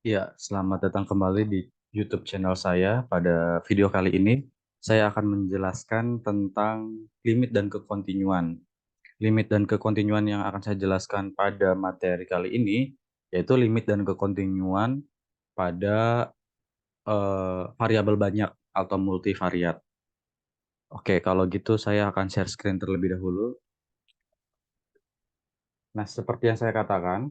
Ya, selamat datang kembali di YouTube channel saya. Pada video kali ini, saya akan menjelaskan tentang limit dan kekontinuan. Limit dan kekontinuan yang akan saya jelaskan pada materi kali ini, yaitu limit dan kekontinuan pada variabel banyak atau multivariat. Oke, kalau gitu saya akan share screen terlebih dahulu. Nah, seperti yang saya katakan,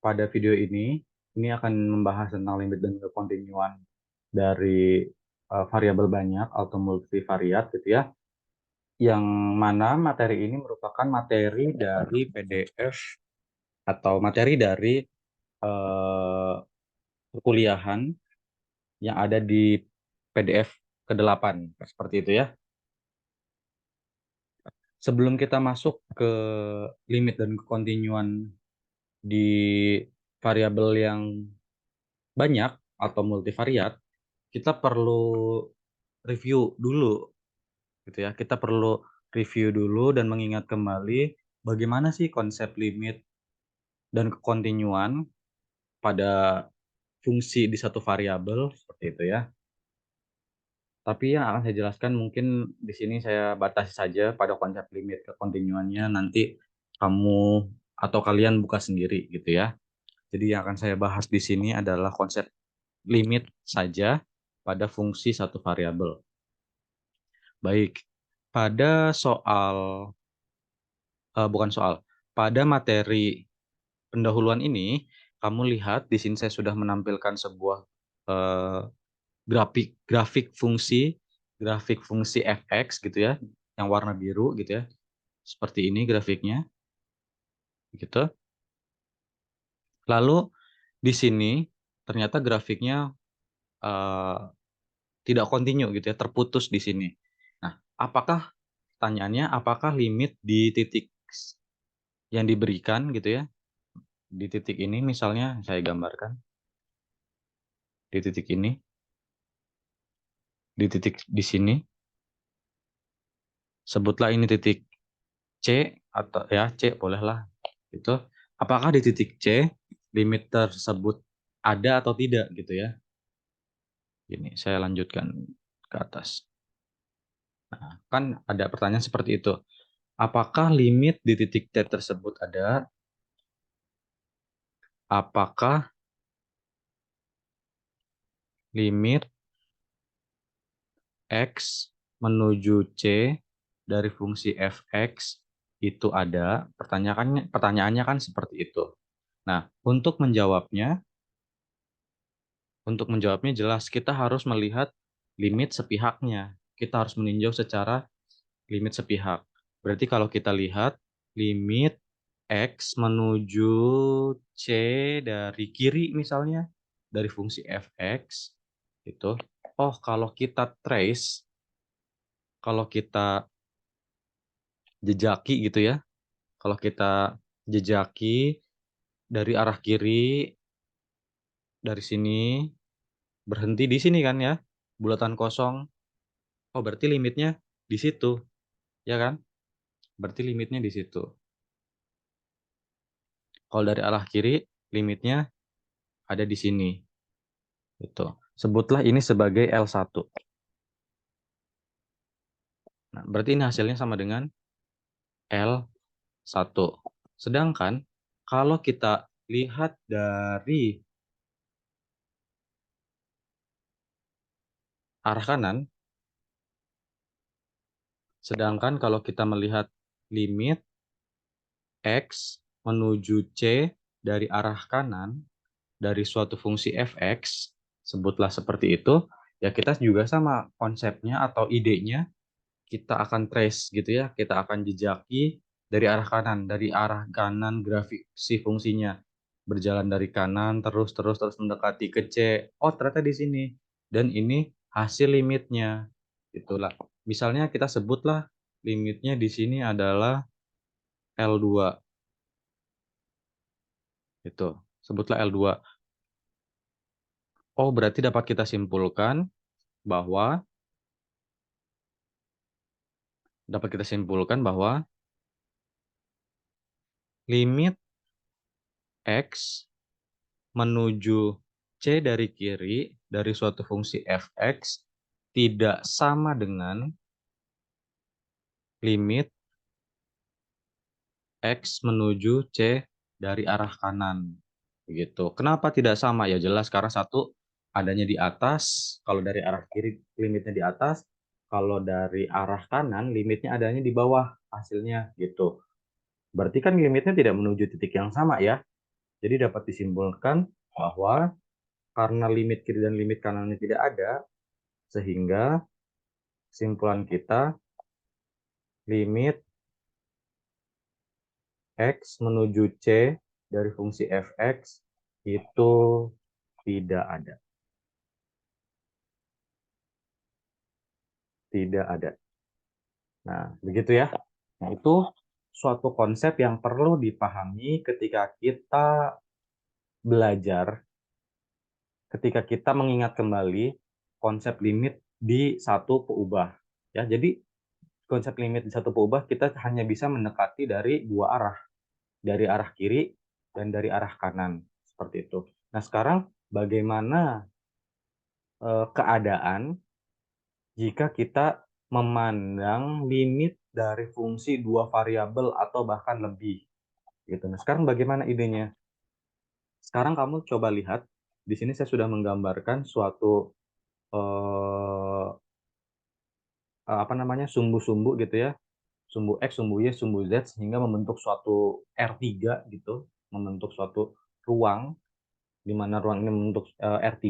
pada video ini akan membahas tentang limit dan kekontinuan dari variabel banyak atau multivariat gitu ya, yang mana materi ini merupakan materi dari PDF atau materi dari eh, perkuliahan yang ada di PDF ke-8 seperti itu ya. Sebelum kita masuk ke limit dan kekontinuan di variabel yang banyak atau multivariat, kita perlu review dulu gitu ya. Kita perlu review dulu dan mengingat kembali bagaimana sih konsep limit dan kekontinuan pada fungsi di satu variabel seperti itu ya. Tapi yang akan saya jelaskan mungkin di sini saya batasi saja pada konsep limit kekontinuannya, nanti kamu atau kalian buka sendiri gitu ya. Jadi yang akan saya bahas di sini adalah konsep limit saja pada fungsi satu variabel. Baik, pada bukan soal, pada materi pendahuluan ini, kamu lihat di sini saya sudah menampilkan sebuah eh, grafik fungsi fx gitu ya, yang warna biru gitu ya. Seperti ini grafiknya, gitu. Lalu di sini ternyata grafiknya eh, tidak kontinu gitu ya, terputus di sini. Nah, apakah pertanyaannya apakah limit di titik yang diberikan gitu ya, di titik ini misalnya saya gambarkan di titik ini, di titik di sini, sebutlah ini titik C atau ya C bolehlah itu. Apakah di titik C limit tersebut ada atau tidak gitu ya? Ini saya lanjutkan ke atas. Nah, kan ada pertanyaan seperti itu. Apakah limit di titik T tersebut ada? Apakah limit X menuju C dari fungsi fx itu ada? Pertanyaannya kan seperti itu. Nah, untuk menjawabnya jelas kita harus melihat limit sepihaknya. Kita harus meninjau secara limit sepihak. Berarti kalau kita lihat limit X menuju C dari kiri misalnya, dari fungsi fx itu. Oh, kalau kita jejaki gitu ya, kalau kita jejaki dari arah kiri, dari sini, berhenti di sini kan ya, bulatan kosong. Oh, berarti limitnya di situ, ya kan? Berarti limitnya di situ. Kalau dari arah kiri, limitnya ada di sini. Itu. Sebutlah ini sebagai L1. Nah, berarti ini hasilnya sama dengan L1. Sedangkan kalau kita lihat dari arah kanan, sedangkan kalau kita melihat limit X menuju C dari arah kanan dari suatu fungsi fx, sebutlah seperti itu, ya kita juga sama konsepnya atau idenya, kita akan trace gitu ya, kita akan jejaki dari arah kanan grafik si fungsinya. Berjalan dari kanan terus terus terus mendekati ke C. Oh, ternyata di sini. Dan ini hasil limitnya. Itulah. Misalnya kita sebutlah limitnya di sini adalah L2. Itu. Sebutlah L2. Oh, berarti dapat kita simpulkan bahwa limit X menuju C dari kiri dari suatu fungsi f(x) tidak sama dengan limit X menuju C dari arah kanan, begitu. Kenapa tidak sama? Ya jelas karena satu adanya di atas, kalau dari arah kiri limitnya di atas, kalau dari arah kanan limitnya adanya di bawah hasilnya, gitu. Berarti kan limitnya tidak menuju titik yang sama ya. Jadi dapat disimpulkan bahwa karena limit kiri dan limit kanannya tidak ada, sehingga kesimpulan kita limit X menuju C dari fungsi f(x) itu tidak ada. Tidak ada. Nah, begitu ya. Nah, itu suatu konsep yang perlu dipahami ketika kita belajar, ketika kita mengingat kembali konsep limit di satu peubah. Ya, jadi konsep limit di satu peubah kita hanya bisa mendekati dari dua arah, dari arah kiri dan dari arah kanan, seperti itu. Nah, sekarang bagaimana keadaan jika kita memandang limit dari fungsi dua variabel atau bahkan lebih, gitu. Nah, sekarang bagaimana idenya? Sekarang kamu coba lihat, di sini saya sudah menggambarkan suatu eh, apa namanya, sumbu-sumbu gitu ya, sumbu X, sumbu Y, sumbu Z, sehingga membentuk suatu R3 gitu, membentuk suatu ruang, di mana ruang ini membentuk R3.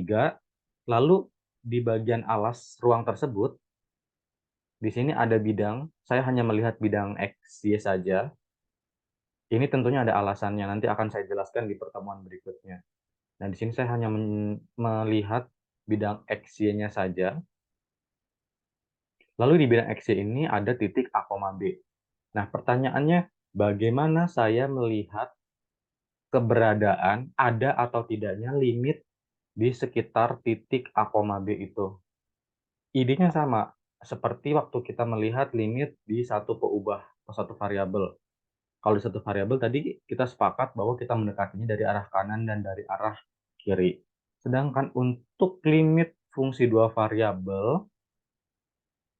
Lalu di bagian alas ruang tersebut, di sini ada bidang, saya hanya melihat bidang X, Y saja. Ini tentunya ada alasannya, nanti akan saya jelaskan di pertemuan berikutnya. Nah, di sini saya hanya melihat bidang X, Y-nya saja. Lalu di bidang X, Y ini ada titik A, B. Nah, pertanyaannya, bagaimana saya melihat keberadaan ada atau tidaknya limit di sekitar titik A, B itu? Idenya sama, seperti waktu kita melihat limit di satu peubah atau satu variabel. Kalau di satu variabel tadi kita sepakat bahwa kita mendekatinya dari arah kanan dan dari arah kiri. Sedangkan untuk limit fungsi dua variabel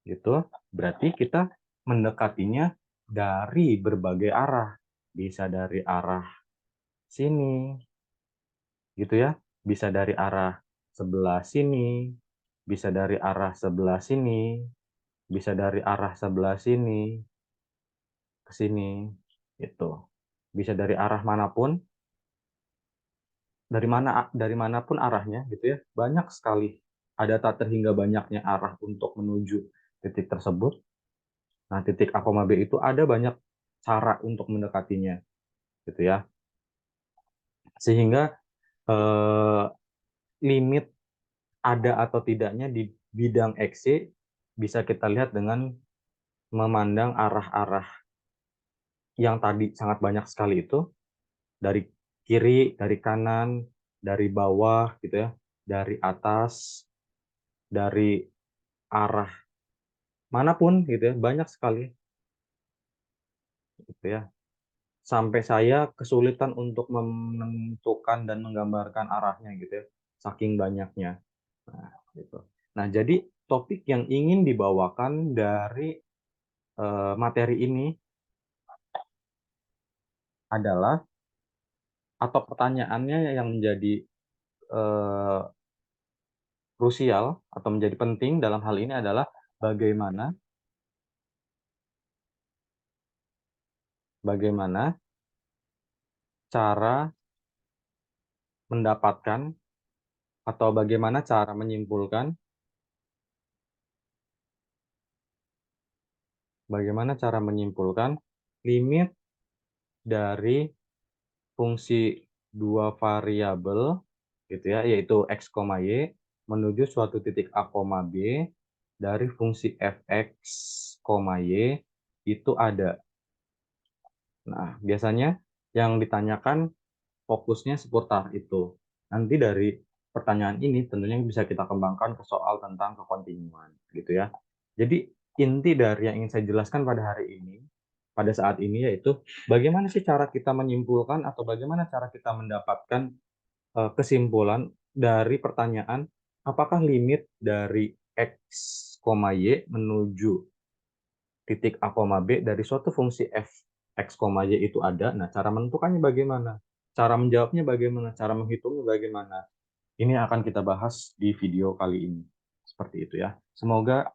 gitu, berarti kita mendekatinya dari berbagai arah. Bisa dari arah sini, gitu ya. Bisa dari arah sebelah sini, bisa dari arah sebelah sini, bisa dari arah sebelah sini ke sini, gitu. Bisa dari arah manapun, dari manapun arahnya gitu ya, banyak sekali, ada tak terhingga banyaknya arah untuk menuju titik tersebut. Nah, titik A, B itu ada banyak cara untuk mendekatinya gitu ya, sehingga eh, limit ada atau tidaknya di bidang XY bisa kita lihat dengan memandang arah-arah yang tadi sangat banyak sekali itu, dari kiri, dari kanan, dari bawah gitu ya, dari atas, dari arah manapun gitu ya, banyak sekali gitu ya. Sampai saya kesulitan untuk menentukan dan menggambarkan arahnya gitu ya, saking banyaknya. Nah, gitu. Nah, jadi topik yang ingin dibawakan dari materi ini adalah, atau pertanyaannya yang menjadi eh, krusial atau menjadi penting dalam hal ini adalah bagaimana bagaimana cara mendapatkan atau bagaimana cara menyimpulkan, limit dari fungsi dua variabel gitu ya, yaitu X, Y menuju suatu titik A, B dari fungsi fx, y itu ada. Nah, biasanya yang ditanyakan fokusnya seputar itu. Nanti dari pertanyaan ini tentunya bisa kita kembangkan ke soal tentang kekontinuan gitu ya. Jadi inti dari yang ingin saya jelaskan pada hari ini, pada saat ini, yaitu bagaimana sih cara kita menyimpulkan atau bagaimana cara kita mendapatkan kesimpulan dari pertanyaan, apakah limit dari x, y menuju titik A, B dari suatu fungsi f x, y itu ada. Nah, cara menentukannya bagaimana? Cara menjawabnya bagaimana? Cara menghitungnya bagaimana? Ini akan kita bahas di video kali ini. Seperti itu ya. Semoga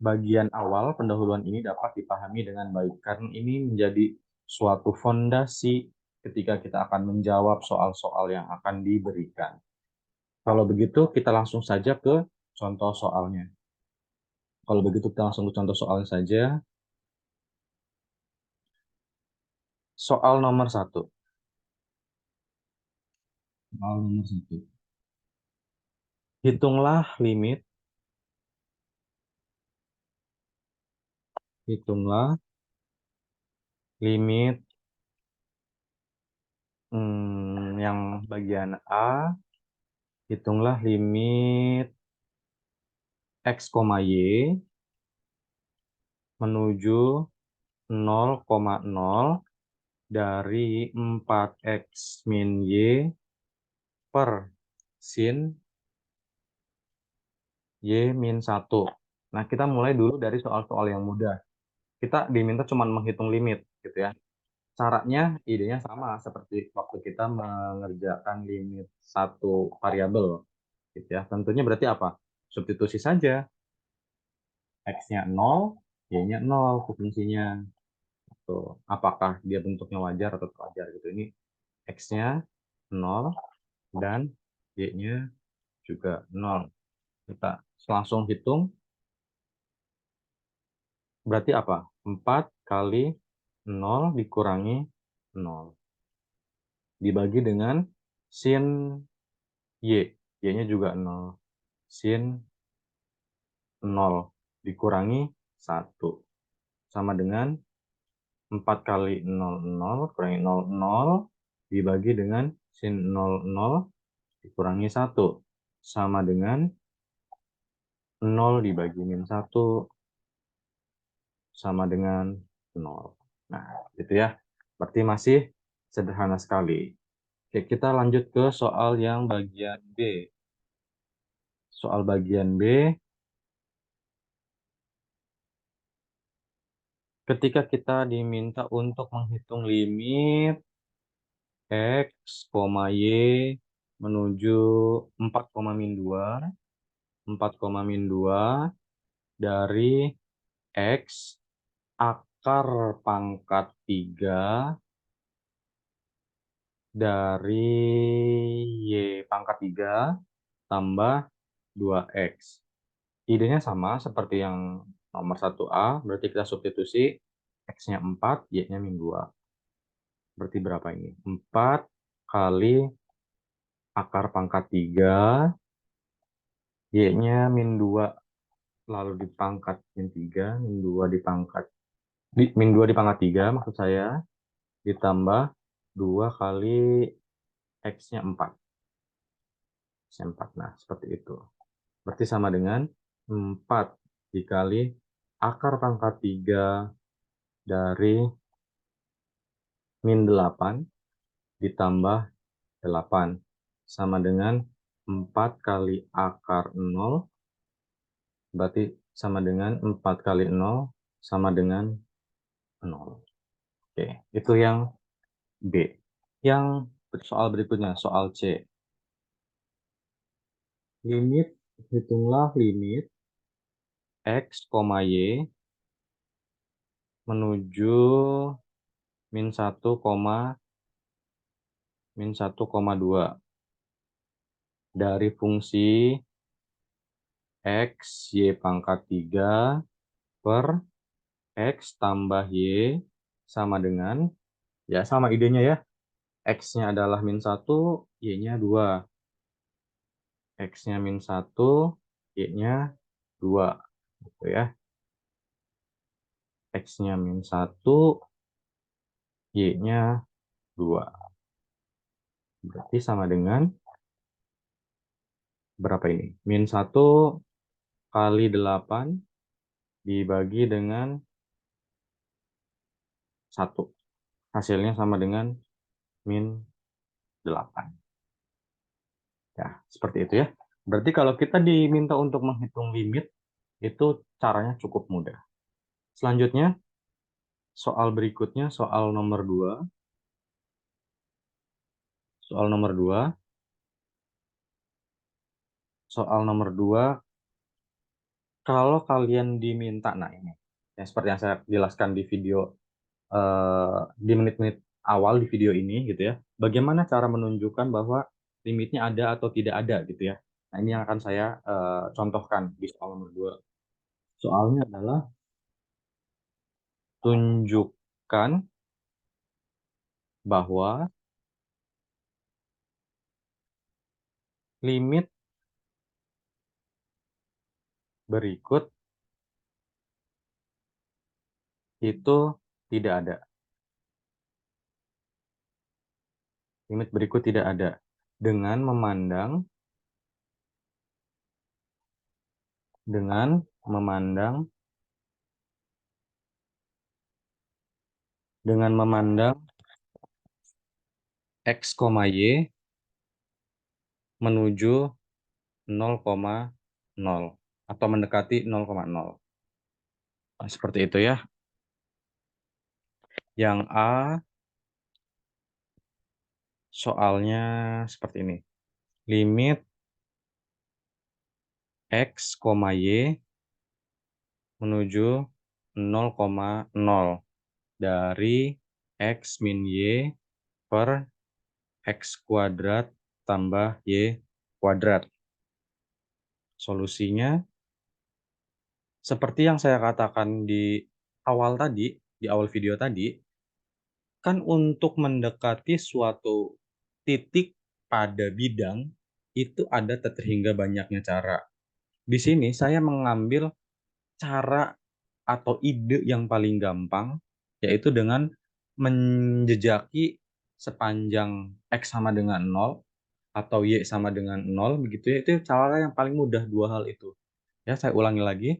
bagian awal pendahuluan ini dapat dipahami dengan baik, karena ini menjadi suatu fondasi ketika kita akan menjawab soal-soal yang akan diberikan. Kalau begitu, kita langsung saja ke contoh soalnya. Kalau begitu, kita langsung ke contoh soalnya saja. Soal nomor satu. Soal nomor satu. Hitunglah limit yang bagian A. Hitunglah limit x, y menuju 0,0 dari 4x min y per sin y min 1. Nah, kita mulai dulu dari soal-soal yang mudah. Kita diminta cuma menghitung limit, gitu ya. Caranya, idenya sama seperti waktu kita mengerjakan limit satu variabel, gitu ya. Tentunya berarti apa? Substitusi saja. X-nya 0, Y-nya 0 fungsinya. Tuh, apakah dia bentuknya wajar atau tidak wajar gitu. Ini X-nya 0 dan Y-nya juga 0. Kita langsung hitung. Berarti apa? 4 kali 0 dikurangi 0. Dibagi dengan sin Y. Y-nya juga 0. Sin 0 dikurangi 1. Sama dengan 4 kali 0, 0 kurangi 0, 0 dibagi dengan sin 0, 0 dikurangi 1. Sama dengan 0 dibagi min 1 sama dengan 0. Nah, gitu ya. Berarti masih sederhana sekali. Oke, kita lanjut ke soal yang bagian B. Soal bagian B, ketika kita diminta untuk menghitung limit X, Y menuju 4, min 2, 4, min 2 dari X akar pangkat 3 dari Y pangkat 3 tambah 2X. Idenya sama seperti yang nomor 1A, berarti kita substitusi X-nya 4, Y-nya min 2. Berarti berapa ini? 4 kali akar pangkat 3, Y-nya min 2, lalu dipangkat min 3, min 2 dipangkat, min 2 dipangkat 3 maksud saya, ditambah 2 kali X-nya 4. X-nya 4. Nah, seperti itu. Berarti sama dengan 4 dikali akar pangkat 3 dari min 8 ditambah 8. Sama dengan 4 kali akar 0. Berarti sama dengan 4 kali 0 sama dengan 0. Oke, itu yang B. Yang soal berikutnya, soal C. Hitunglah limit X, Y menuju min 1, min 1,2 dari fungsi X, Y pangkat 3 per X tambah Y sama dengan, ya sama idenya ya, X-nya adalah min 1, Y-nya 2. X-nya min 1, Y-nya 2. Gitu ya. X-nya min 1, Y-nya 2. Berarti sama dengan berapa ini? Min 1 kali 8 dibagi dengan 1. Hasilnya sama dengan min 8. Ya, seperti itu ya. Berarti kalau kita diminta untuk menghitung limit, itu caranya cukup mudah. Selanjutnya, soal berikutnya, Soal nomor 2, soal nomor 2, kalau kalian diminta, nah ini, ya seperti yang saya jelaskan di video, di menit-menit awal di video ini gitu ya, bagaimana cara menunjukkan bahwa limitnya ada atau tidak ada gitu ya. Nah ini yang akan saya contohkan di soal nomor 2. Soalnya adalah tunjukkan bahwa limit berikut itu tidak ada. Limit berikut tidak ada. Dengan memandang dengan memandang dengan memandang X, Y menuju 0,0 atau mendekati 0,0. Nah, seperti itu ya. Yang A soalnya seperti ini. Limit X, Y menuju 0,0 dari X min Y per X kuadrat tambah Y kuadrat. Solusinya seperti yang saya katakan di awal tadi, di awal video tadi, kan untuk mendekati suatu titik pada bidang itu ada terhingga banyaknya cara. Di sini saya mengambil cara atau ide yang paling gampang, yaitu dengan menjejaki sepanjang X sama dengan 0 atau Y sama dengan 0, begitu ya, itu cara yang paling mudah dua hal itu. Ya, saya ulangi lagi,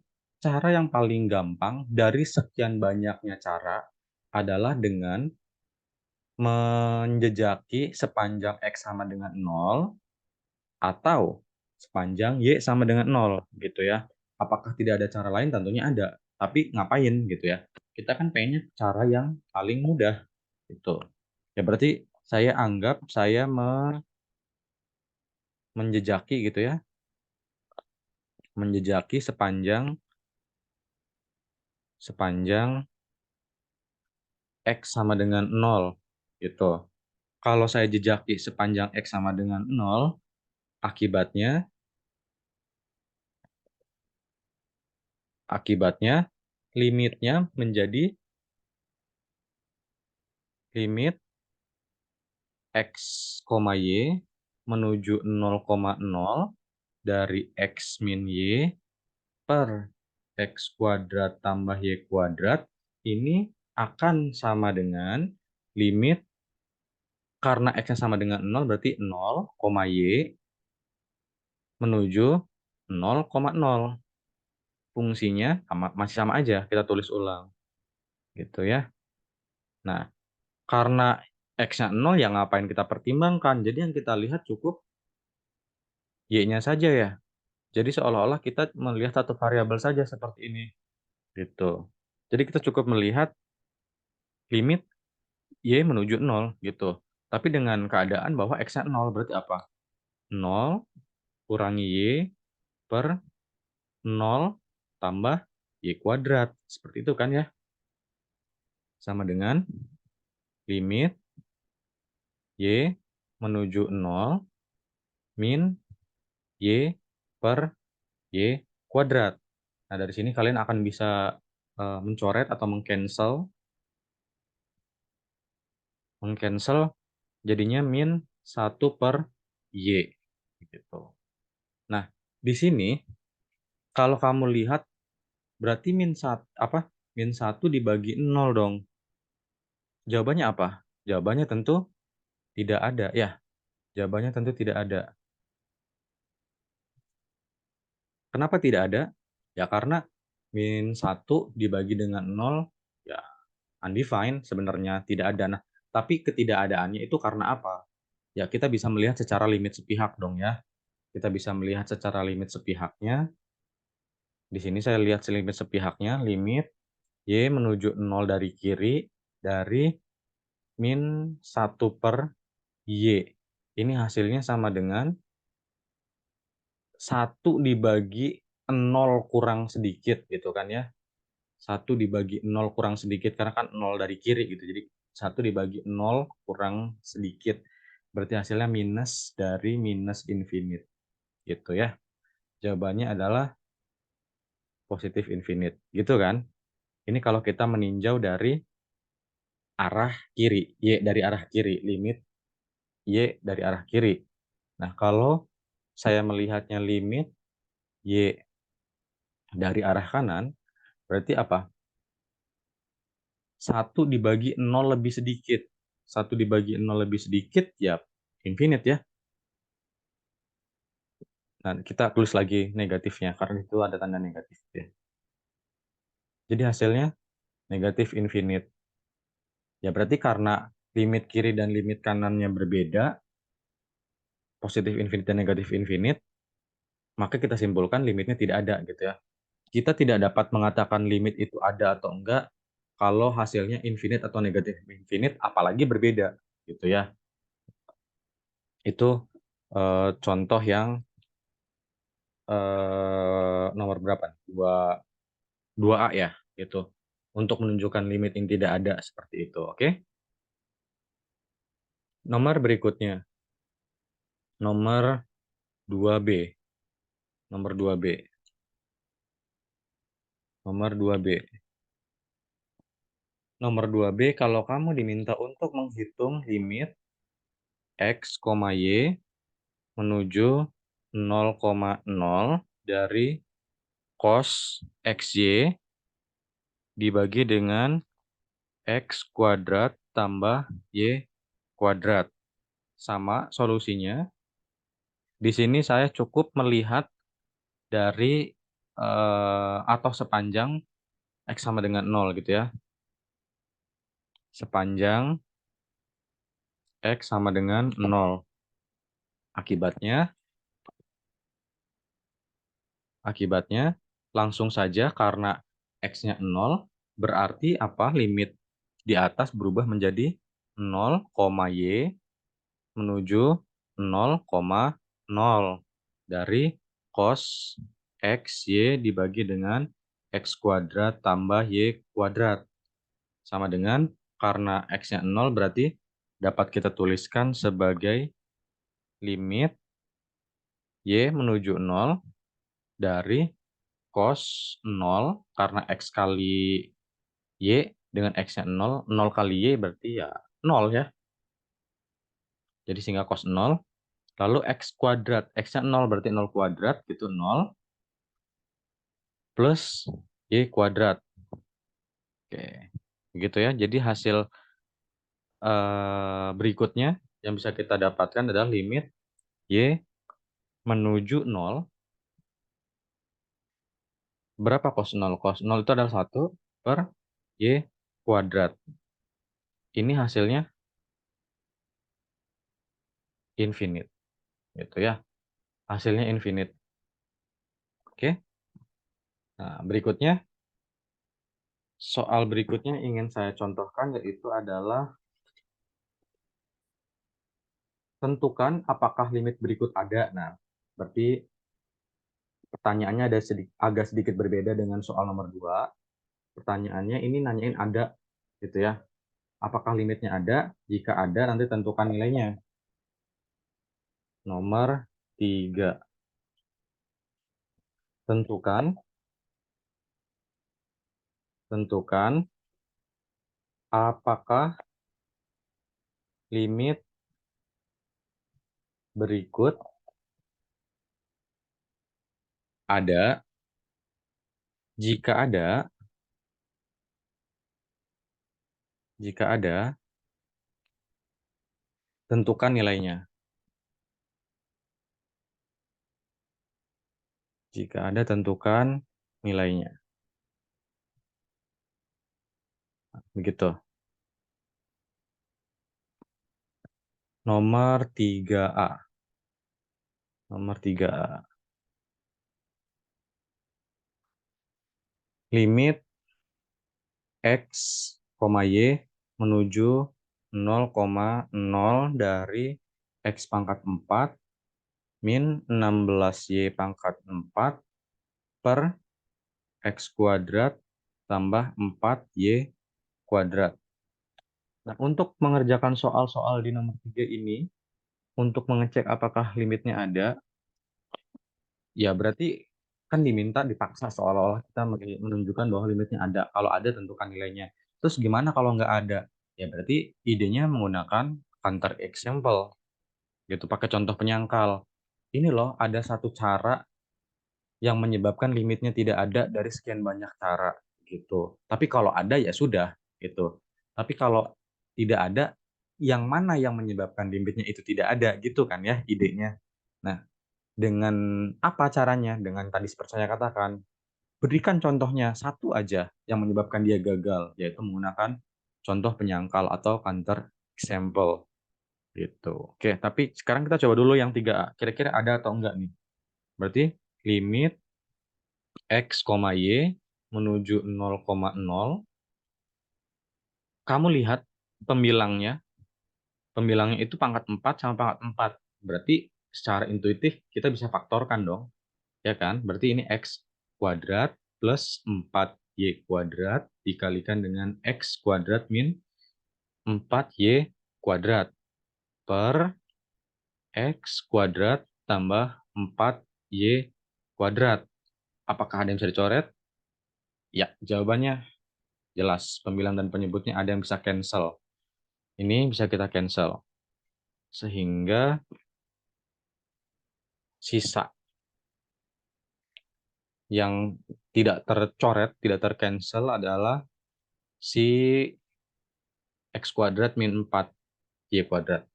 cara yang paling gampang dari sekian banyaknya cara adalah dengan menjejaki sepanjang X sama dengan 0 atau sepanjang Y sama dengan 0 gitu ya. Apakah tidak ada cara lain? Tentunya ada. Tapi ngapain gitu ya? Kita kan pengennya cara yang paling mudah gitu. Ya berarti saya anggap saya menjejaki gitu ya. Menjejaki sepanjang X sama dengan 0 gitu. Kalau saya jejaki sepanjang X sama dengan 0, akibatnya akibatnya limitnya menjadi limit X, Y menuju 0,0 dari X min Y per X kuadrat tambah Y kuadrat ini akan sama dengan limit, karena X-nya sama dengan 0 berarti 0, Y menuju 0,0. Fungsinya masih sama aja, kita tulis ulang gitu ya. Nah, karena X-nya 0 ya ngapain kita pertimbangkan, jadi yang kita lihat cukup Y-nya saja ya. Jadi seolah-olah kita melihat satu variabel saja seperti ini, gitu. Jadi kita cukup melihat limit Y menuju 0 gitu. Tapi dengan keadaan bahwa X-nya 0 berarti apa? 0 kurangi Y per 0 tambah Y kuadrat. Seperti itu kan ya? Sama dengan limit Y menuju 0 min Y per Y kuadrat. Nah, dari sini kalian akan bisa mencoret atau mengcancel jadinya min 1 per Y gitu. Nah, di sini kalau kamu lihat berarti min 1 dibagi 0 dong. Jawabannya apa? Jawabannya tentu tidak ada ya. Jawabannya tentu tidak ada. Kenapa tidak ada? Ya karena min 1 dibagi dengan 0 ya undefined sebenarnya tidak ada. Nah, tapi ketidakadaannya itu karena apa? Ya, kita bisa melihat secara limit sepihak dong ya. Kita bisa melihat secara limit sepihaknya. Di sini saya lihat limit sepihaknya, limit Y menuju 0 dari kiri, dari min 1 per Y. Ini hasilnya sama dengan 1 dibagi 0 kurang sedikit gitu kan ya. 1 dibagi 0 kurang sedikit, karena kan 0 dari kiri gitu. Jadi 1 dibagi 0 kurang sedikit. Berarti hasilnya minus dari minus infinite. Gitu ya. Jawabannya adalah positif infinite. Gitu kan. Ini kalau kita meninjau dari arah kiri. Y dari arah kiri. Limit Y dari arah kiri. Nah, kalau saya melihatnya limit Y dari arah kanan, berarti apa? 1 dibagi 0 lebih sedikit. 1 dibagi 0 lebih sedikit, ya infinite ya. Nah, kita tulis lagi negatifnya, karena itu ada tanda negatif ya. Jadi hasilnya negatif infinite. Ya berarti karena limit kiri dan limit kanannya berbeda, positif infinite dan negatif infinite, maka kita simpulkan limitnya tidak ada gitu ya. Kita tidak dapat mengatakan limit itu ada atau enggak kalau hasilnya infinite atau negatif infinite, apalagi berbeda gitu ya. Itu contoh yang nomor berapa? 2A ya, gitu. Untuk menunjukkan limit yang tidak ada seperti itu, oke? Nomor berikutnya, nomor 2B. Nomor 2B. Nomor 2B. Nomor 2B, kalau kamu diminta untuk menghitung limit X, Y menuju 0,0 dari cos XY dibagi dengan X kuadrat tambah Y kuadrat. Sama solusinya. Di sini saya cukup melihat dari atau sepanjang X sama dengan 0 gitu ya. Sepanjang X sama dengan 0. Akibatnya langsung saja karena X-nya 0, berarti apa? Limit di atas berubah menjadi 0, Y menuju 0,0 dari cos X, Y dibagi dengan X kuadrat tambah Y kuadrat. Sama dengan karena X-nya 0 berarti dapat kita tuliskan sebagai limit Y menuju 0 dari cos 0 karena X kali Y dengan X-nya 0, 0 kali Y berarti ya 0 ya. Jadi sehingga cos 0, lalu X kuadrat, X-nya 0 berarti 0 kuadrat gitu 0 plus Y kuadrat. Oke, begitu ya. Jadi hasil berikutnya yang bisa kita dapatkan adalah limit Y menuju 0. Berapa cos 0? Cos 0 itu adalah 1 per Y kuadrat. Ini hasilnya infinite. Gitu ya. Hasilnya infinite. Oke. Nah, berikutnya, soal berikutnya ingin saya contohkan yaitu adalah tentukan apakah limit berikut ada. Nah, berarti pertanyaannya agak sedikit berbeda dengan soal nomor 2. Pertanyaannya ini nanyain ada gitu ya. Apakah limitnya ada? Jika ada, nanti tentukan nilainya. Nomor 3. Tentukan apakah limit berikut ada. Jika ada, tentukan nilainya. Jika ada, tentukan nilainya. Begitu. Nomor 3A. Nomor 3A. Limit X, Y menuju 0,0 dari X pangkat 4 min 16Y pangkat 4 per X kuadrat tambah 4Y kuadrat. Nah, untuk mengerjakan soal-soal di nomor 3 ini, untuk mengecek apakah limitnya ada, ya berarti kan diminta dipaksa seolah-olah kita menunjukkan bahwa limitnya ada. Kalau ada tentukan nilainya. Terus gimana kalau nggak ada? Ya berarti idenya menggunakan counter example gitu, pakai contoh penyangkal. Ini loh ada satu cara yang menyebabkan limitnya tidak ada dari sekian banyak cara gitu. Tapi kalau ada ya sudah gitu. Tapi kalau tidak ada, yang mana yang menyebabkan limitnya itu tidak ada gitu kan ya idenya. Nah, dengan apa caranya? Dengan tadi seperti saya katakan, berikan contohnya satu aja yang menyebabkan dia gagal, yaitu menggunakan contoh penyangkal atau counter example gitu. Oke, tapi sekarang kita coba dulu yang 3A. Kira-kira ada atau enggak nih? Berarti limit X, Y menuju 0,0. Kamu lihat pembilangnya. Pembilangnya itu pangkat 4 sama pangkat 4. Berarti secara intuitif kita bisa faktorkan dong. Ya kan? Berarti ini X kuadrat plus 4Y kuadrat dikalikan dengan X kuadrat min 4Y kuadrat per X kuadrat tambah 4Y kuadrat. Apakah ada yang bisa dicoret? Ya, jawabannya jelas. Pembilang dan penyebutnya ada yang bisa cancel. Ini bisa kita cancel. Sehingga sisa yang tidak tercoret, tidak tercancel adalah si X kuadrat min 4Y kuadrat.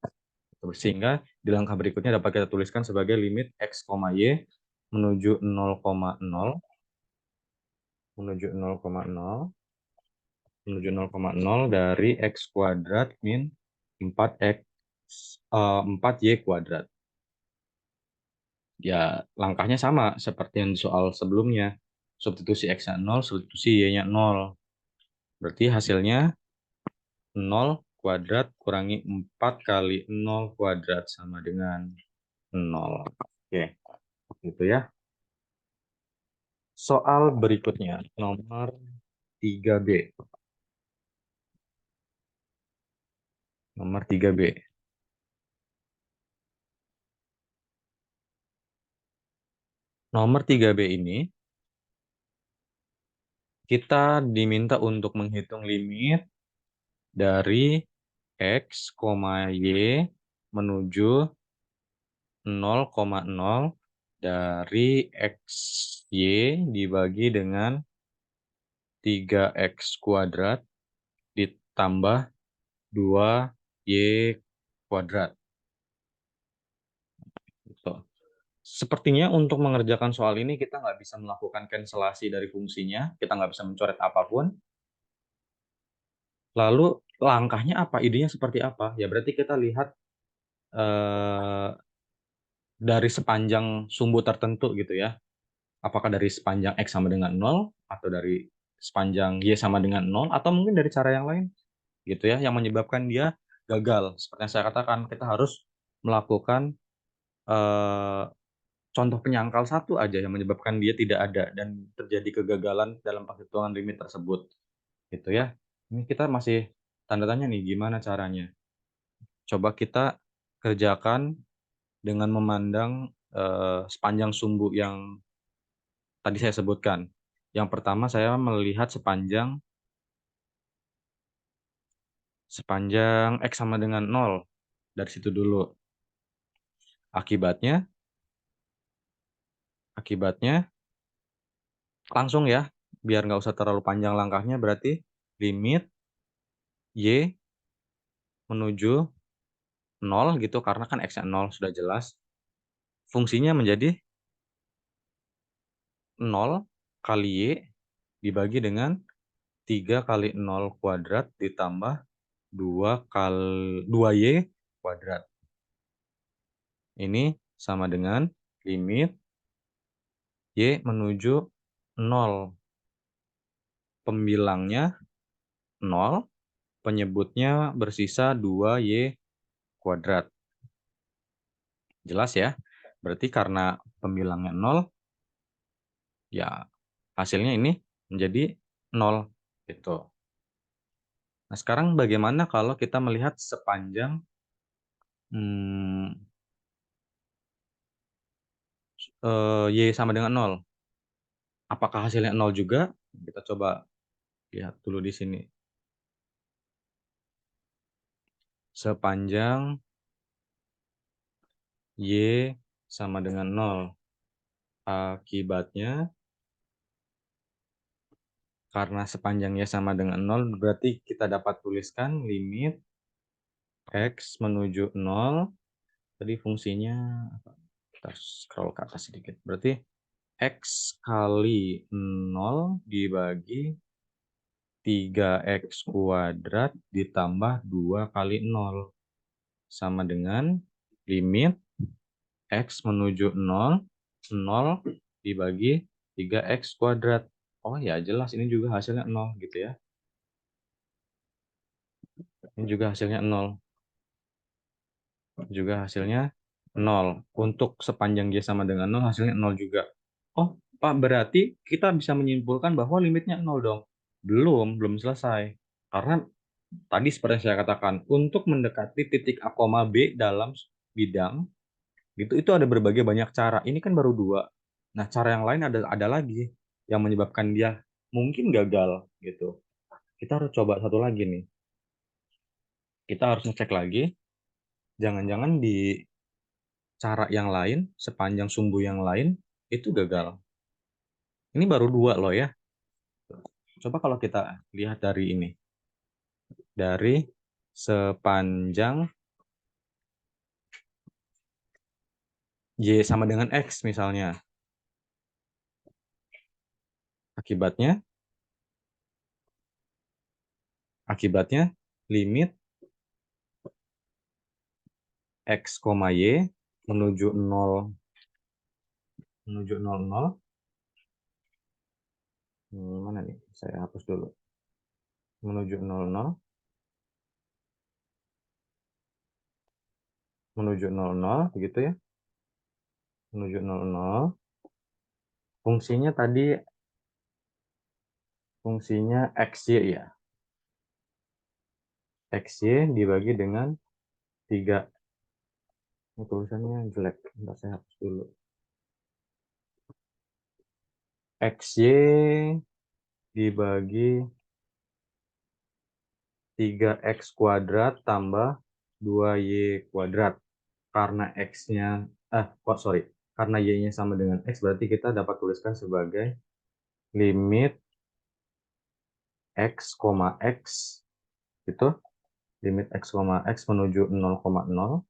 Sehingga di langkah berikutnya dapat kita tuliskan sebagai limit X, Y menuju 0,0 menuju 0,0 menuju 0,0 dari X kuadrat min 4Y kuadrat. Ya, langkahnya sama seperti yang di soal sebelumnya. Substitusi X-nya 0, substitusi Y-nya 0. Berarti hasilnya 0 kuadrat kurangi 4 kali 0 kuadrat sama dengan 0. Oke, gitu ya. Soal berikutnya, nomor 3B. Nomor 3B. Nomor 3B ini, kita diminta untuk menghitung limit dari X, Y menuju 0,0 dari XY dibagi dengan 3X kuadrat ditambah 2Y kuadrat. Gitu. Sepertinya untuk mengerjakan soal ini kita nggak bisa melakukan cancelasi dari fungsinya, kita nggak bisa mencoret apapun. Lalu langkahnya apa? Idenya seperti apa? Ya berarti kita lihat dari sepanjang sumbu tertentu gitu ya. Apakah dari sepanjang X sama dengan 0, atau dari sepanjang Y sama dengan 0, atau mungkin dari cara yang lain gitu ya, yang menyebabkan dia gagal. Seperti yang saya katakan, kita harus melakukan eh, contoh penyangkal satu aja yang menyebabkan dia tidak ada dan terjadi kegagalan dalam perhitungan limit tersebut gitu ya. Ini kita masih tanda tanya nih gimana caranya. Coba kita kerjakan dengan memandang sepanjang sumbu yang tadi saya sebutkan. Yang pertama saya melihat sepanjang X sama dengan 0. Dari situ dulu. Akibatnya langsung ya, biar nggak usah terlalu panjang langkahnya, berarti limit Y menuju 0 gitu, karena kan X-nya 0 sudah jelas. Fungsinya menjadi 0 kali Y dibagi dengan 3 kali 0 kuadrat ditambah 2 Y kuadrat. Ini sama dengan limit Y menuju 0. Pembilangnya 0, penyebutnya bersisa 2Y kuadrat. Jelas ya? Berarti karena pembilangnya 0, ya hasilnya ini menjadi 0. Gitu. Nah, sekarang bagaimana kalau kita melihat sepanjang Y sama dengan 0? Apakah hasilnya 0 juga? Kita coba lihat dulu di sini. Sepanjang Y sama dengan 0. Akibatnya, karena sepanjang Y sama dengan 0, berarti kita dapat tuliskan limit X menuju 0. Tadi fungsinya, kita scroll ke atas sedikit. Berarti X kali 0 dibagi 3X kuadrat ditambah 2 kali 0. Sama dengan limit X menuju 0, 0 dibagi 3X kuadrat. Oh ya, jelas ini juga hasilnya 0 gitu ya. Ini juga hasilnya 0. Juga hasilnya 0. Untuk sepanjang Y sama dengan 0, hasilnya 0 juga. Oh, Pak, berarti kita bisa menyimpulkan bahwa limitnya 0 dong. Belum selesai. Karena tadi seperti yang saya katakan, untuk mendekati titik A, B dalam bidang, itu ada berbagai banyak cara. Ini kan baru 2. Nah, cara yang lain ada lagi yang menyebabkan dia mungkin gagal gitu. Kita harus coba satu lagi nih. Kita harus ngecek lagi, jangan-jangan di cara yang lain, sepanjang sumbu yang lain, itu gagal. Ini baru 2 loh ya. Coba kalau kita lihat dari ini. Dari sepanjang Y sama dengan X misalnya. Akibatnya limit X, Y menuju 0, menuju 0. Mana nih? Saya hapus dulu. Menuju 00, menuju 00, begitu ya. Menuju 00. Fungsinya tadi, fungsinya XY ya. XY dibagi dengan 3. Ini tulisannya jelek. Bentar, saya hapus dulu. XY dibagi 3X kuadrat tambah 2Y kuadrat. Karena X-nya, karena Y-nya sama dengan X, berarti kita dapat tuliskan sebagai limit X, X, itu limit X, X menuju 0,0,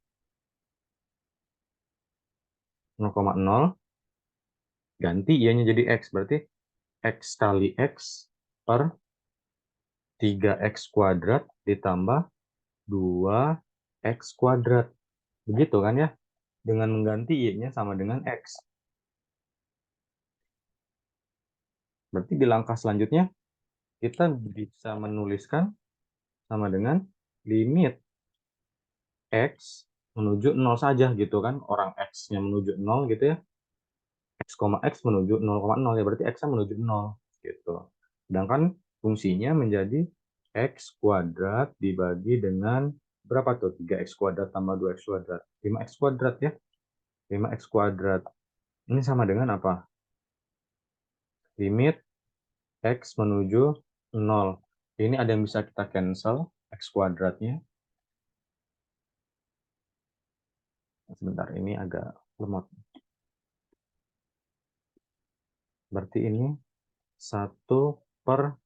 0,0, ganti Y-nya jadi X, berarti X kali X per 3X kuadrat ditambah 2X kuadrat. Begitu kan ya? Dengan mengganti Y-nya sama dengan X. Berarti di langkah selanjutnya, kita bisa menuliskan sama dengan limit X menuju 0 saja gitu kan. Orang X-nya menuju 0 gitu ya. X, X menuju 0,0 ya. Berarti X-nya menuju 0 gitu. Sedangkan fungsinya menjadi X kuadrat dibagi dengan berapa tuh? 3X kuadrat tambah 2X kuadrat. 5X kuadrat ya. 5X kuadrat. Ini sama dengan apa? Limit X menuju 0. Ini ada yang bisa kita cancel. X kuadratnya. Sebentar, ini agak lemot. Berarti ini 1 per,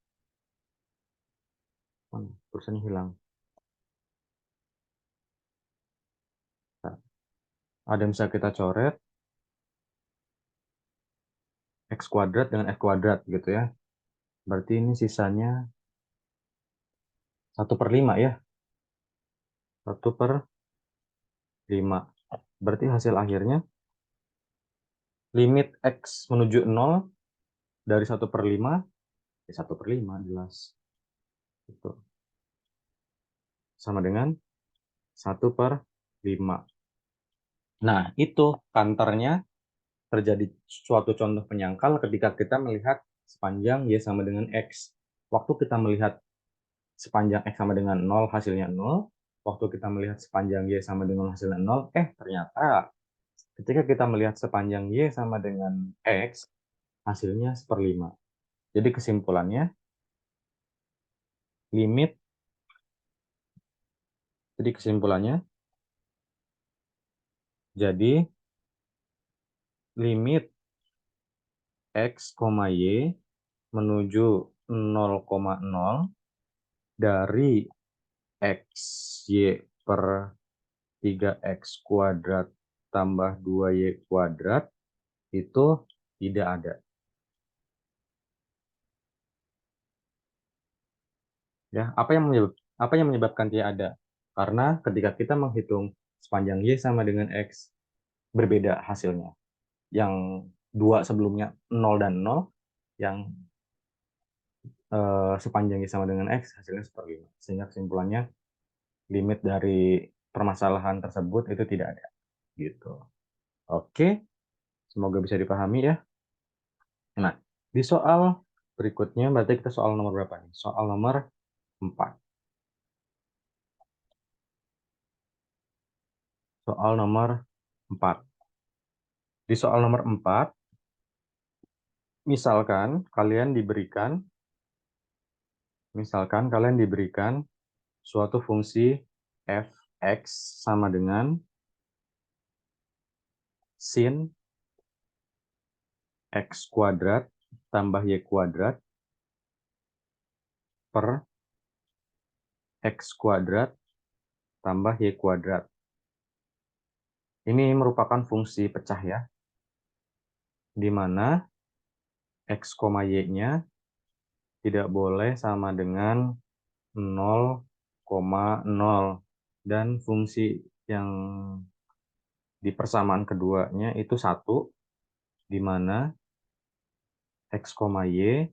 tulisannya hilang. Nah, ada yang bisa kita coret. X kuadrat dengan X kuadrat gitu ya. Berarti ini sisanya 1/5 ya. 1/5. Berarti hasil akhirnya limit X menuju 0 dari 1/5, ya 1/5 jelas. Itu sama dengan 1/5. Nah, itu kantornya terjadi suatu contoh penyangkal ketika kita melihat sepanjang Y sama dengan X. Waktu kita melihat sepanjang X sama dengan 0, hasilnya 0. Waktu kita melihat sepanjang Y sama dengan hasilnya 0, ternyata ketika kita melihat sepanjang Y sama dengan X, hasilnya 1/5. Jadi kesimpulannya, limit, jadi kesimpulannya, jadi limit X, Y menuju 0,0 dari XY per 3X kuadrat tambah 2Y kuadrat itu tidak ada. Ya, apa yang menyebabkan tidak ada? Karena ketika kita menghitung sepanjang Y sama dengan X, berbeda hasilnya. Yang dua sebelumnya 0 dan 0, yang sepanjang Y sama dengan X, hasilnya 1/5. Sehingga kesimpulannya, limit dari permasalahan tersebut itu tidak ada. Gitu. Oke, semoga bisa dipahami ya. Nah, di soal berikutnya, berarti kita soal nomor berapa nih? Soal nomor 4. Soal nomor 4. Di soal nomor 4, misalkan kalian diberikan suatu fungsi f(x) sama dengan sin x kuadrat tambah y kuadrat per x kuadrat tambah y kuadrat. Ini merupakan fungsi pecah ya, di mana x, y-nya tidak boleh sama dengan 0,0. Dan fungsi yang di persamaan keduanya itu 1, di mana x, y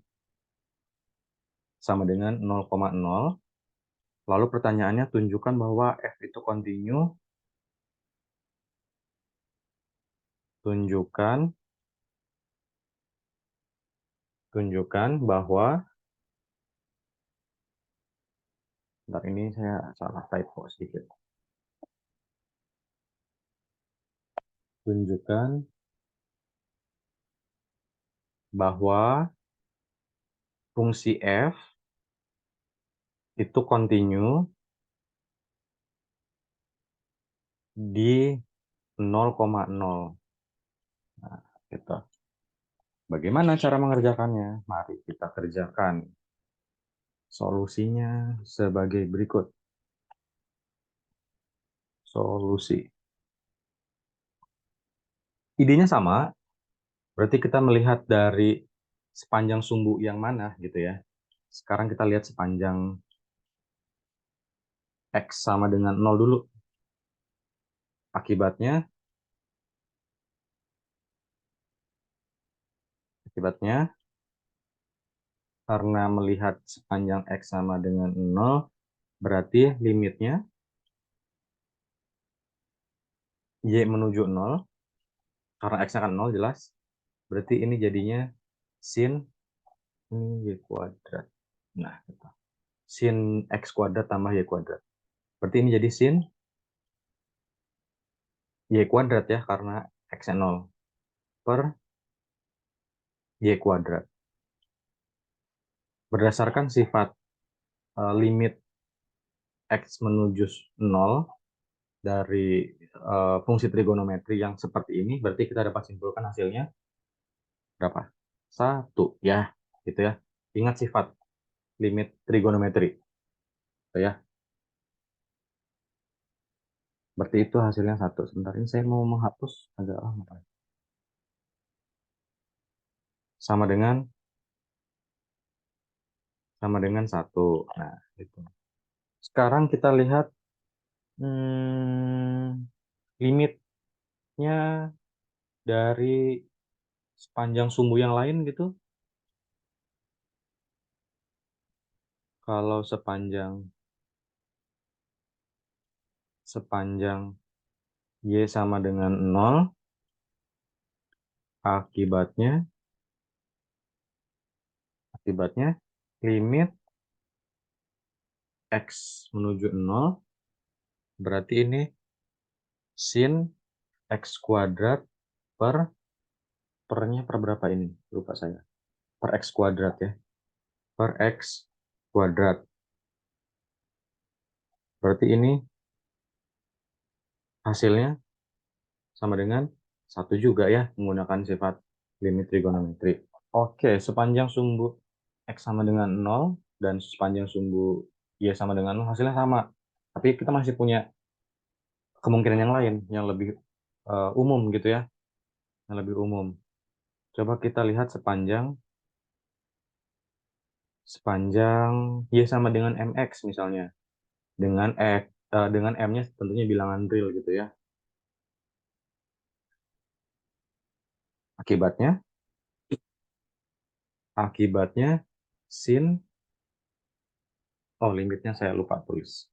sama dengan 0,0. Lalu pertanyaannya, tunjukkan bahwa f itu kontinu. Tunjukkan bahwa, bentar ini saya salah typo sedikit. Tunjukkan bahwa fungsi f itu kontinu di 0,0. Nah, gitu. Bagaimana cara mengerjakannya? Mari kita kerjakan. Solusinya sebagai berikut. Solusi. Idenya sama, berarti kita melihat dari sepanjang sumbu yang mana gitu ya. Sekarang kita lihat sepanjang X sama dengan 0 dulu. Akibatnya karena melihat sepanjang X sama dengan 0, berarti limitnya Y menuju 0, karena X-nya kan 0 jelas. Berarti ini jadinya sin Y kuadrat. Nah, gitu. Sin X kuadrat tambah Y kuadrat. Berarti ini jadi sin Y kuadrat ya, karena X-nya 0 per Y kuadrat. Berdasarkan sifat limit X menuju 0 dari fungsi trigonometri yang seperti ini, berarti kita dapat simpulkan hasilnya berapa? 1 ya, gitu ya. Ingat sifat limit trigonometri. Gitu ya. Berarti itu hasilnya 1. Sebentar ini saya mau menghapus agak lama. Sama dengan 1. Nah, itu. Sekarang kita lihat limit limitnya dari sepanjang sumbu yang lain gitu. Kalau sepanjang Y sama dengan 0, akibatnya limit X menuju 0, berarti ini sin X kuadrat pernya per berapa ini? Lupa saya. Per X kuadrat ya. Per X kuadrat. Berarti ini hasilnya sama dengan 1 juga ya, menggunakan sifat limit trigonometri. Oke, sepanjang sumbu X sama dengan 0 dan sepanjang sumbu Y sama dengan 0 hasilnya sama. Tapi kita masih punya kemungkinan yang lain, yang lebih umum gitu ya. Yang lebih umum. Coba kita lihat sepanjang Y sama dengan MX misalnya. Dengan M-nya tentunya bilangan real gitu ya. Akibatnya Akibatnya sin, limitnya saya lupa tulis.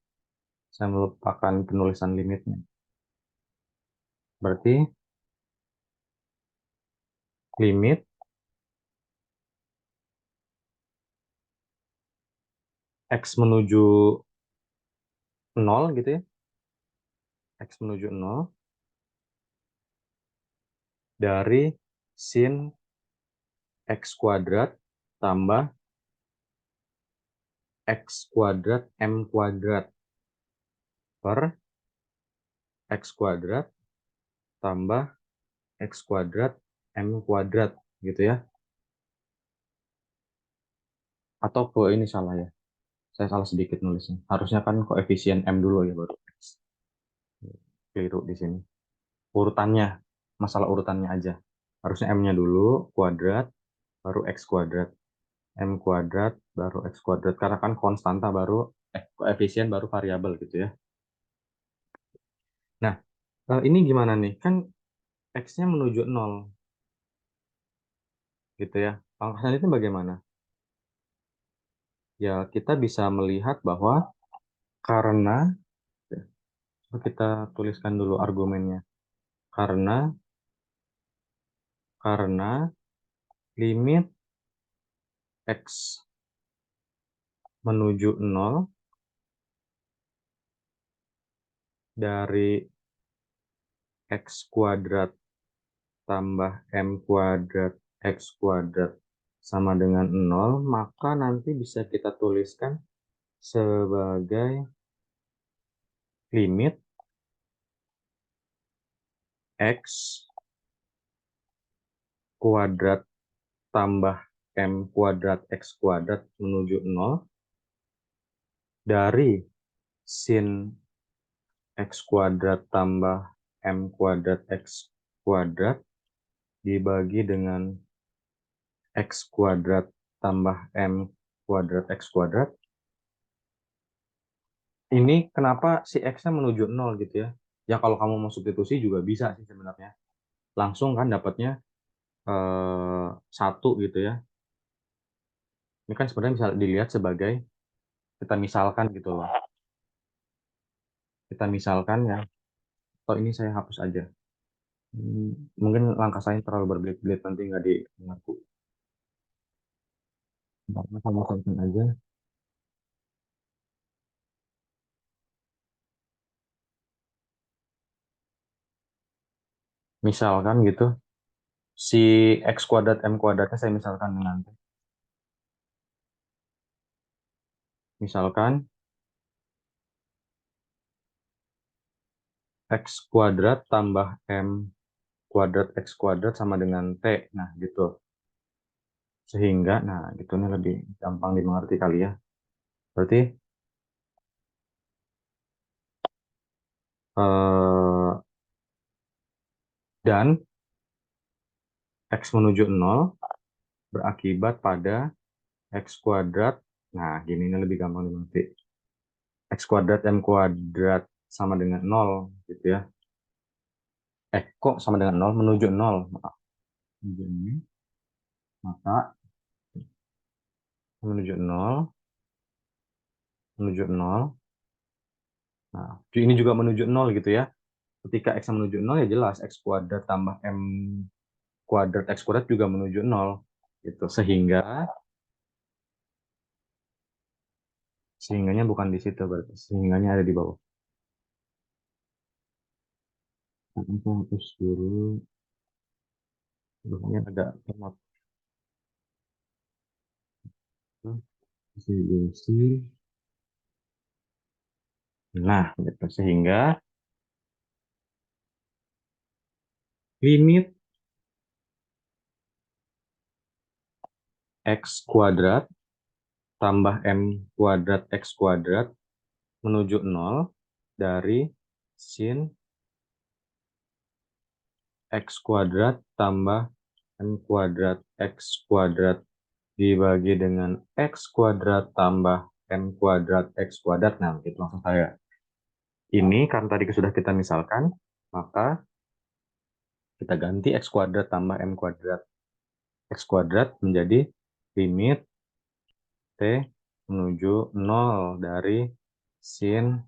Saya melupakan penulisan limitnya. Berarti limit X menuju 0 gitu ya. X menuju 0 dari sin X kuadrat tambah X kuadrat M kuadrat per X kuadrat tambah X kuadrat M kuadrat gitu ya. Atau ini salah ya. Saya salah sedikit nulisnya. Harusnya kan koefisien M dulu ya baru X. Keliru di sini. Urutannya, masalah urutannya aja. Harusnya M-nya dulu, kuadrat, baru X kuadrat. M kuadrat, baru X kuadrat. Karena kan konstanta baru, koefisien baru variabel gitu ya. Nah, ini gimana nih? Kan X-nya menuju 0, gitu ya. Langkah selanjutnya bagaimana? Ya, kita bisa melihat bahwa karena, kita tuliskan dulu argumennya. Karena limit X menuju 0 dari X kuadrat tambah M kuadrat X kuadrat sama dengan 0, maka nanti bisa kita tuliskan sebagai limit X kuadrat tambah M kuadrat X kuadrat menuju 0 dari sin X kuadrat tambah M kuadrat X kuadrat dibagi dengan X kuadrat tambah M kuadrat X kuadrat. Ini kenapa si X-nya menuju 0 gitu ya. Ya kalau kamu mau substitusi juga bisa sih sebenarnya. Langsung kan dapatnya 1 gitu ya. Ini kan sebenarnya bisa dilihat sebagai, kita misalkan gitu loh. Kita misalkan ya, atau ini saya hapus aja. Mungkin langkah saya terlalu berbelit-belit, nanti nggak mengaku. Saya misalkan aja. Misalkan gitu, si X kuadrat M kuadratnya saya misalkan dengan, misalkan X kuadrat tambah M kuadrat X kuadrat sama dengan T. Nah, gitu. Sehingga, nah gitu nih lebih gampang dimengerti kali ya. Berarti, eh, dan X menuju 0 berakibat pada X kuadrat. Nah, gini ini lebih gampang dimengerti. X kuadrat M kuadrat sama dengan 0 gitu ya. kok sama dengan 0 menuju 0. Menuju ini, maka menuju 0, menuju 0. Nah, ini juga menuju 0 gitu ya. Ketika X menuju 0 ya jelas X kuadrat tambah M kuadrat X kuadrat juga menuju 0. Gitu. Sehingganya bukan di situ berarti. Sehingganya ada di bawah. Aku hapus dulu. Ini agak lemot. Nah, gitu. Sehingga limit X kuadrat tambah M kuadrat X kuadrat menuju 0 dari sin X kuadrat tambah M kuadrat X kuadrat dibagi dengan X kuadrat tambah M kuadrat X kuadrat. Nah, itu maksud saya. Ini karena tadi sudah kita misalkan, maka kita ganti X kuadrat tambah M kuadrat X kuadrat menjadi limit T menuju 0 dari sin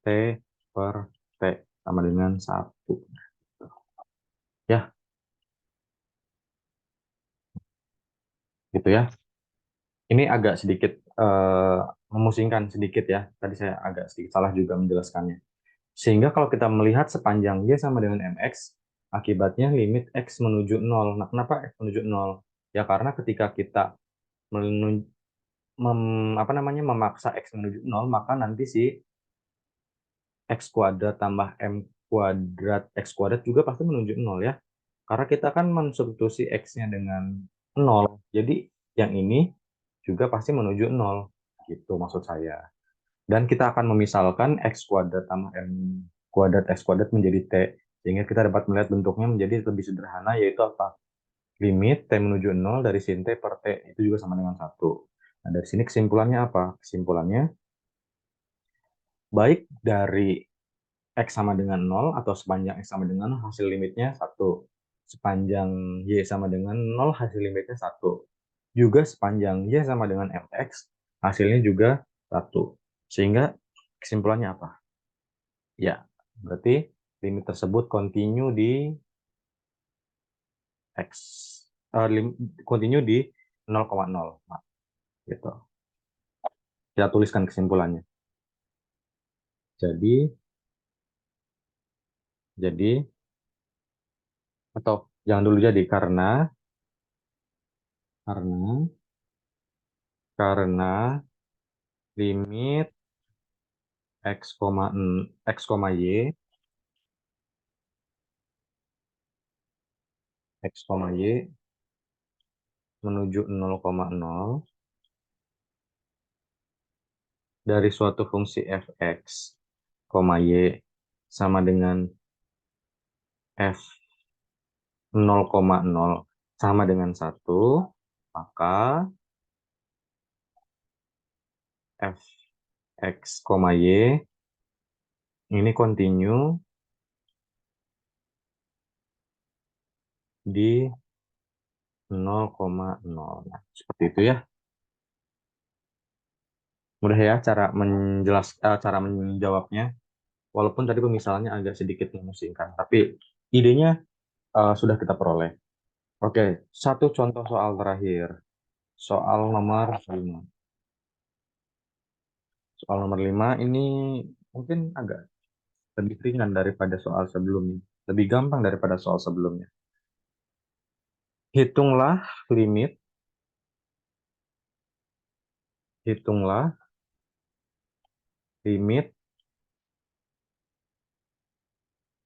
T per T sama dengan 1. Ya, gitu ya. Ini agak sedikit memusingkan sedikit ya. Tadi saya agak sedikit salah juga menjelaskannya. Sehingga kalau kita melihat sepanjang Y sama dengan MX, akibatnya limit X menuju 0. Nah, kenapa X menuju 0? Ya karena ketika kita memaksa X menuju 0, maka nanti si X kuadrat tambah M kuadrat X kuadrat juga pasti menuju 0 ya. Karena kita kan mensubstitusi X-nya dengan 0. Jadi yang ini juga pasti menuju 0. Gitu maksud saya. Dan kita akan memisalkan X kuadrat tambah M kuadrat X kuadrat menjadi T. Sehingga kita dapat melihat bentuknya menjadi lebih sederhana, yaitu apa? Limit T menuju 0 dari sin T per T. Itu juga sama dengan 1. Nah, dari sini kesimpulannya apa? Kesimpulannya, baik dari X sama dengan 0 atau sepanjang X sama dengan 0, hasil limitnya 1. Sepanjang Y sama dengan 0, hasil limitnya 1. Juga sepanjang Y sama dengan MX, hasilnya juga 1. Sehingga kesimpulannya apa? Ya, berarti limit tersebut continue di X. Continue di 0,0. Nah, gitu. Kita tuliskan kesimpulannya. Jadi, jadi, atau jangan dulu jadi, karena, karena limit X, X, Y, X, Y menuju 0,0 dari suatu fungsi fx, y sama dengan f 0,0 sama dengan 1, maka fx, y ini continue di 0,0. Nah, seperti itu ya. Mudah ya cara menjawabnya. Walaupun tadi pemisalannya agak sedikit memusingkan, tapi idenya sudah kita peroleh. Oke, satu contoh soal terakhir. Soal nomor 5. Soal nomor 5 ini mungkin agak lebih ringan daripada soal sebelumnya. Lebih gampang daripada soal sebelumnya. Hitunglah limit, hitunglah limit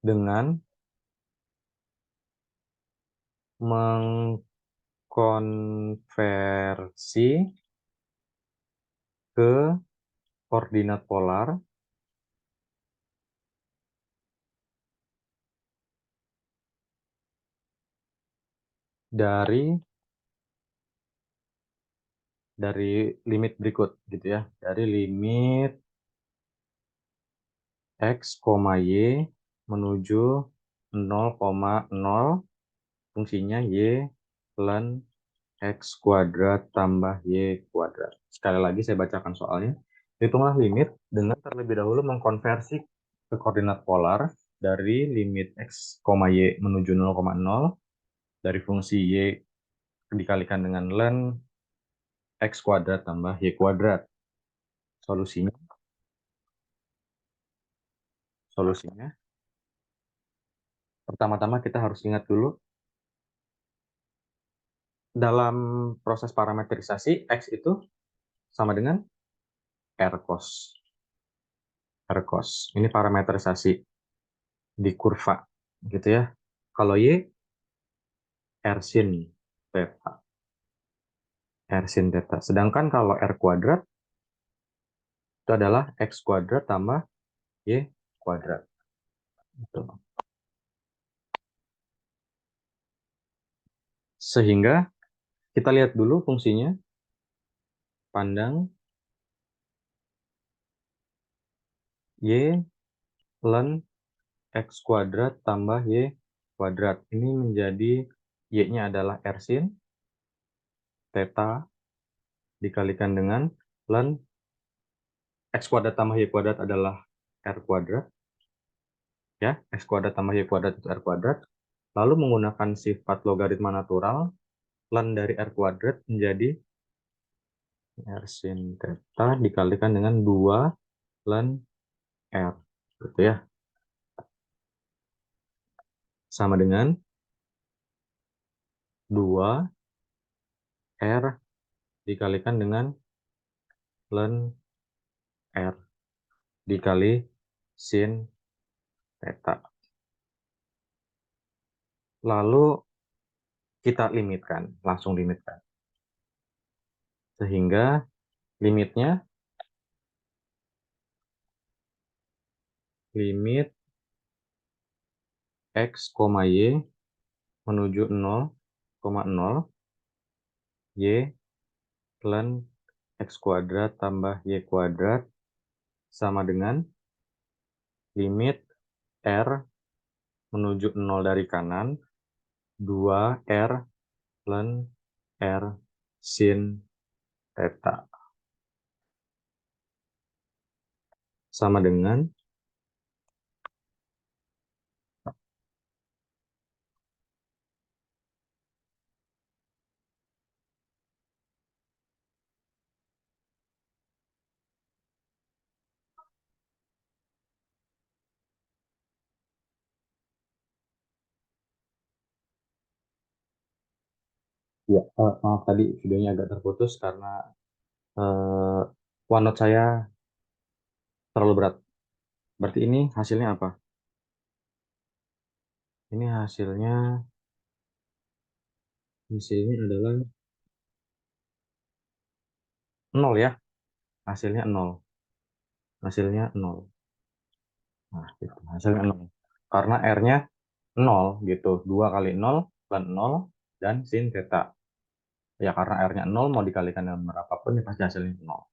dengan mengkonversi ke koordinat polar dari limit berikut gitu ya. Dari limit X, Y menuju 0,0, fungsinya Y ln X kuadrat tambah Y kuadrat. Sekali lagi saya bacakan soalnya. Hitunglah limit dengan terlebih dahulu mengkonversi ke koordinat polar dari limit X, Y menuju 0,0 dari fungsi Y dikalikan dengan ln X kuadrat tambah Y kuadrat. Solusinya, pertama-tama kita harus ingat dulu, dalam proses parametrisasi, X itu sama dengan R cos. R cos. Ini parametrisasi di kurva, gitu ya. Kalau Y, R sin theta. R sin theta. Sedangkan kalau R kuadrat, itu adalah X kuadrat tambah Y kuadrat. Gitu. Sehingga kita lihat dulu fungsinya. Pandang Y ln X kuadrat tambah Y kuadrat. Ini menjadi Y-nya adalah R sin theta dikalikan dengan ln X kuadrat tambah Y kuadrat adalah R kuadrat. Ya, X kuadrat tambah Y kuadrat itu R kuadrat. Lalu menggunakan sifat logaritma natural, ln dari R kuadrat menjadi R sin theta dikalikan dengan 2 ln R. Gitu ya. Sama dengan 2 R dikalikan dengan ln R dikali sin theta. Lalu kita limitkan, langsung limitkan. Sehingga limitnya, limit X, Y menuju 0,0, Y ln X kuadrat tambah Y kuadrat sama dengan limit R menuju 0 dari kanan, 2R ln R sin theta. Sama dengan ya, maaf tadi videonya agak terputus karena OneNote saya terlalu berat. Berarti ini hasilnya apa? Ini hasilnya adalah 0 ya. Hasilnya 0. Hasilnya 0. Nah, gitu. Hasilnya 0. Karena R-nya 0 gitu. 2 kali 0 dan 0 dan sin theta. Ya karena R-nya 0 mau dikalikan dengan berapapun ya pasti hasilnya 0.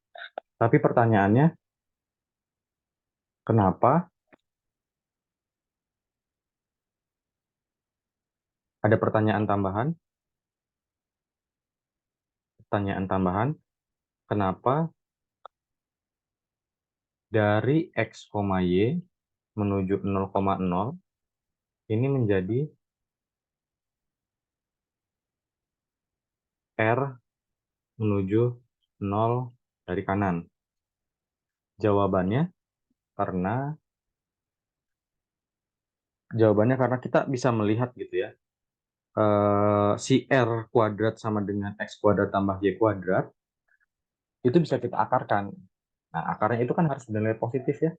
Tapi pertanyaannya, kenapa ada pertanyaan tambahan? Pertanyaan tambahan, kenapa dari X, Y menuju 0,0 ini menjadi R menuju 0 dari kanan? Jawabannya karena karena kita bisa melihat gitu ya. Si R kuadrat sama dengan X kuadrat tambah Y kuadrat itu bisa kita akarkan. Nah, akarnya itu kan harus bernilai positif ya.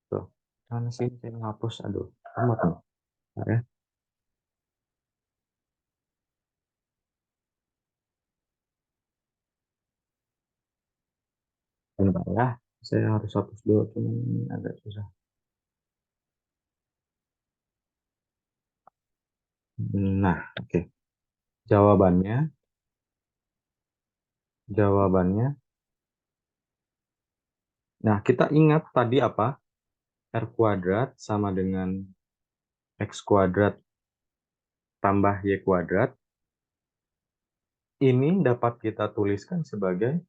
Tuh. Mana sih saya ngapus? Aduh, amat nih. Bentar ya. Bentar ya. Saya harus hapus dulu, cuman ini agak susah. Nah, oke. Jawabannya, jawabannya. Nah, kita ingat tadi apa? R kuadrat sama dengan X kuadrat tambah Y kuadrat. Ini dapat kita tuliskan sebagai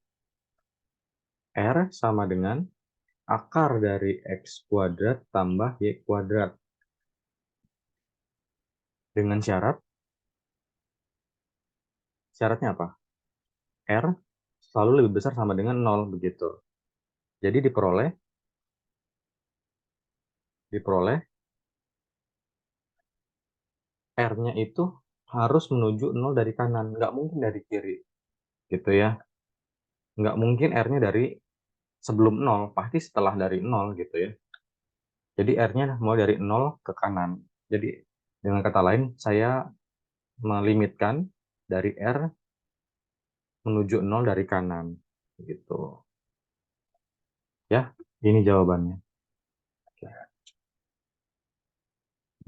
R sama dengan akar dari X kuadrat tambah Y kuadrat. Dengan syaratnya apa? R selalu lebih besar sama dengan 0 begitu. Jadi diperoleh R-nya itu harus menuju 0 dari kanan, nggak mungkin dari kiri, gitu ya. Nggak mungkin R-nya dari sebelum 0, pasti setelah dari 0, gitu ya. Jadi R-nya mulai dari 0 ke kanan. Jadi dengan kata lain, saya melimitkan dari R menuju 0 dari kanan, gitu. Ya, ini jawabannya.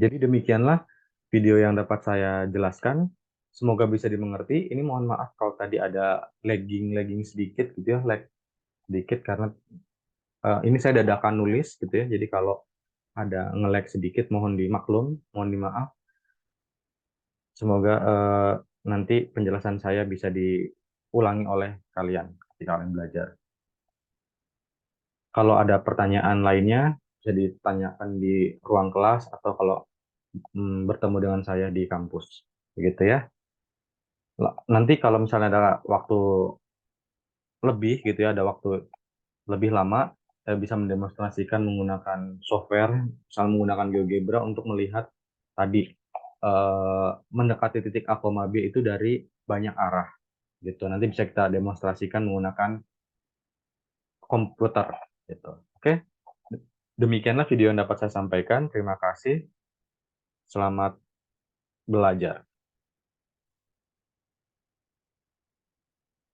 Jadi demikianlah video yang dapat saya jelaskan. Semoga bisa dimengerti. Ini mohon maaf kalau tadi ada lagging sedikit gitu ya, lag sedikit karena ini saya dadakan nulis gitu ya. Jadi kalau ada nge-lag sedikit mohon dimaklum, mohon dimaaf. Semoga nanti penjelasan saya bisa diulangi oleh kalian ketika kalian belajar. Kalau ada pertanyaan lainnya bisa ditanyakan di ruang kelas atau kalau bertemu dengan saya di kampus. Begitu ya. Nanti kalau misalnya ada waktu lebih gitu ya, ada waktu lebih lama, saya bisa mendemonstrasikan menggunakan software, misalnya menggunakan GeoGebra untuk melihat tadi mendekati titik A, B itu dari banyak arah gitu. Nanti bisa kita demonstrasikan menggunakan komputer gitu. Oke, demikianlah video yang dapat saya sampaikan. Terima kasih. Selamat belajar.